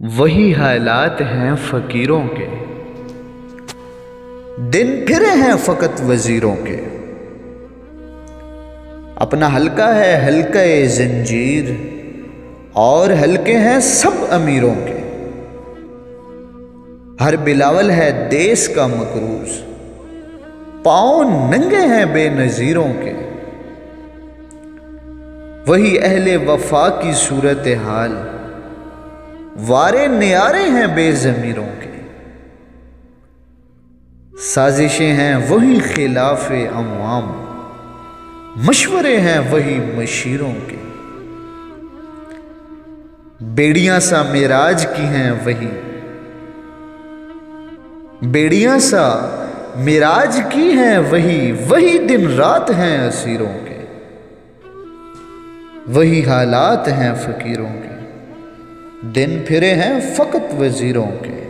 वही हालात हैं फकीरों के, दिन फिरे हैं फकत वजीरों के। अपना हल्का है हल्के जंजीर और हल्के हैं सब अमीरों के। हर बिलावल है देश का मकरूज, पांव नंगे हैं बेनजीरों के। वही अहले वफा की सूरत हाल, वारे न्यारे हैं बेजमीरों के। साजिशें हैं वही खिलाफे अमवाम, मशवरे हैं वही मशीरों के। बेड़ियां सा मेराज की हैं वही, बेड़ियां सा मिराज की हैं वही दिन रात हैं असीरों के। वही हालात हैं फकीरों के, दिन फिरे हैं फकत वजीरों के।